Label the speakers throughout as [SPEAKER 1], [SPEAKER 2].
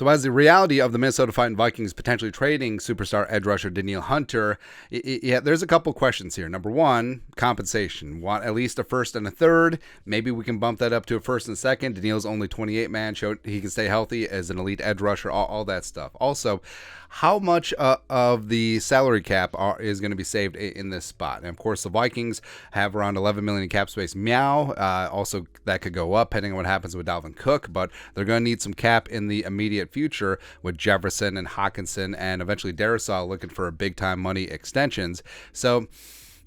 [SPEAKER 1] So as the reality of the Minnesota Vikings potentially trading superstar edge rusher Danielle Hunter, there's a couple questions here. Number one, compensation. Want at least a first and a third. Maybe we can bump that up to a first and second. Danielle's only 28, man. Showed he can stay healthy as an elite edge rusher, all that stuff. Also, how much of the salary cap is going to be saved in this spot? And of course, the Vikings have around $11 million in cap space. Meow. Also, that could go up depending on what happens with Dalvin Cook, but they're going to need some cap in the immediate future with Jefferson and Hawkinson and eventually Darisaw looking for big-time money extensions. So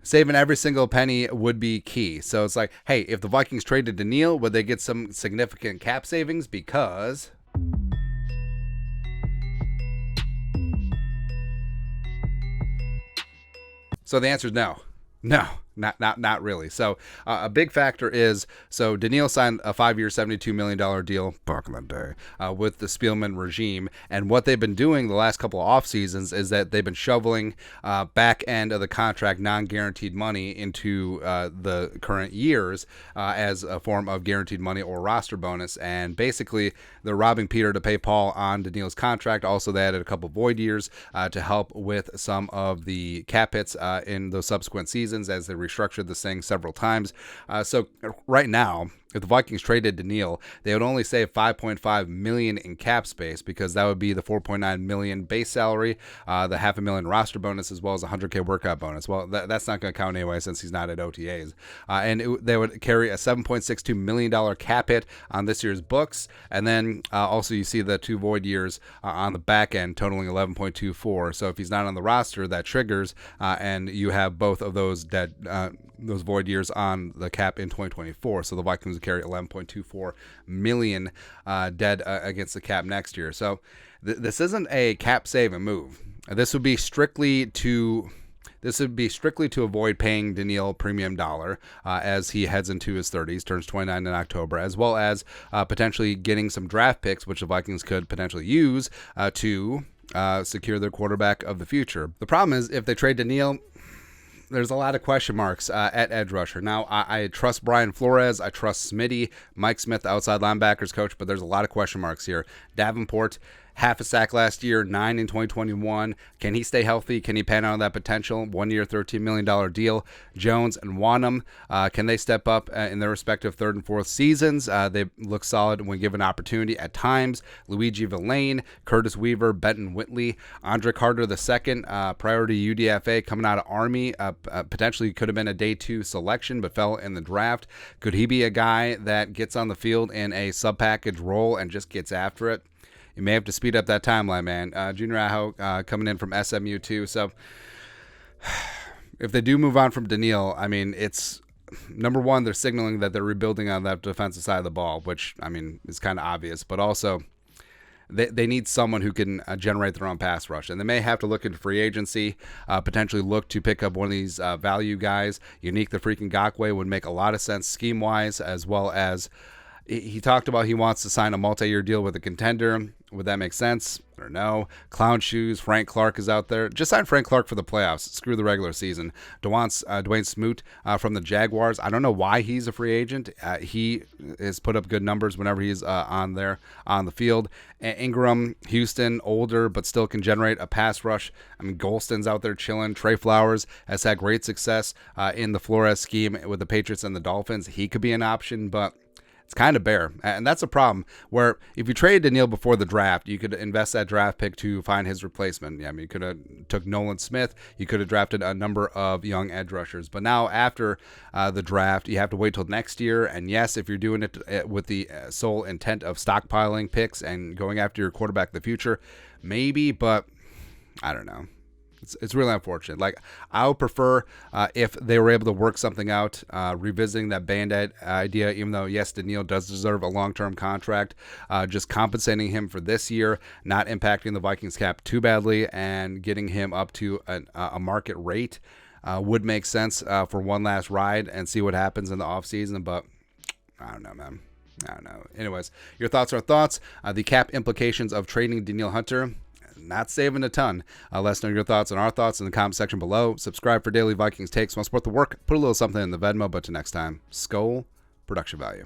[SPEAKER 1] saving every single penny would be key. So it's like, hey, if the Vikings traded Danielle, would they get some significant cap savings? Because so the answer is no. No, not really. So a big factor is, so Danielle signed a 5-year, $72 million deal back in the day with the Spielman regime. And what they've been doing the last couple of off seasons is that they've been shoveling back end of the contract non-guaranteed money into the current years as a form of guaranteed money or roster bonus. And basically, they're robbing Peter to pay Paul on Danielle's contract. Also, they added a couple void years to help with some of the cap hits in those subsequent seasons as they restructured this thing several times. So right now, if the Vikings traded Danielle, they would only save $5.5 million in cap space because that would be the $4.9 million base salary, the $500,000 roster bonus, as well as a $100K workout bonus. Well, that's not going to count anyway since he's not at OTAs. They would carry a $7.62 million cap hit on this year's books. And then also you see the 2 void years on the back end totaling 11.24. So if he's not on the roster, that triggers, and you have both of those dead those void years on the cap in 2024. So the Vikings would carry 11.24 million dead against the cap next year. So this isn't a cap saving move. This would be strictly to avoid paying Danielle premium dollar as he heads into his 30s, turns 29 in October, as well as potentially getting some draft picks, which the Vikings could potentially use to secure their quarterback of the future. The problem is if they trade Danielle, there's a lot of question marks at edge rusher. Now, I trust Brian Flores. I trust Smitty, Mike Smith, the outside linebackers coach, but there's a lot of question marks here. Davenport, half a sack last year, 9 in 2021. Can he stay healthy? Can he pan out on that potential? 1 year, $13 million deal. Jones and Wanham, can they step up in their respective third and fourth seasons? They look solid when given opportunity at times. Luigi Villain, Curtis Weaver, Benton Whitley, Andre Carter II, priority UDFA coming out of Army, potentially could have been a day 2 selection, but fell in the draft. Could he be a guy that gets on the field in a sub-package role and just gets after it? You may have to speed up that timeline, man. Junior Aho coming in from SMU too. So if they do move on from Danielle, I mean, it's number one, they're signaling that they're rebuilding on that defensive side of the ball, which, I mean, is kind of obvious. But also, they need someone who can generate their own pass rush. And they may have to look into free agency, potentially look to pick up one of these value guys. Unique the freaking Ngakoue would make a lot of sense scheme-wise, as well as he talked about he wants to sign a multi-year deal with a contender. Would that make sense? Or no? Clown Shoes, Frank Clark is out there. Just sign Frank Clark for the playoffs. Screw the regular season. Dwayne Smoot from the Jaguars. I don't know why he's a free agent. He has put up good numbers whenever he's on the field. Ingram, Houston, older, but still can generate a pass rush. I mean, Golston's out there chilling. Trey Flowers has had great success in the Flores scheme with the Patriots and the Dolphins. He could be an option, but it's kind of bare, and that's a problem where if you traded Danielle before the draft, you could invest that draft pick to find his replacement. Yeah, I mean, you could have took Nolan Smith. You could have drafted a number of young edge rushers. But now after the draft, you have to wait till next year. And yes, if you're doing it with the sole intent of stockpiling picks and going after your quarterback of the future, maybe, but I don't know. It's really unfortunate. Like, I would prefer if they were able to work something out, revisiting that Band-Aid idea, even though, yes, Danielle does deserve a long-term contract, just compensating him for this year, not impacting the Vikings cap too badly, and getting him up to a market rate would make sense for one last ride and see what happens in the offseason. But I don't know, man. I don't know. Anyways, your thoughts are thoughts. The cap implications of trading Danielle Hunter. Not saving a ton. Let us know your thoughts and our thoughts in the comment section below. Subscribe for daily Vikings takes. Want to support the work? Put a little something in the Venmo. But till next time, Skol, production value.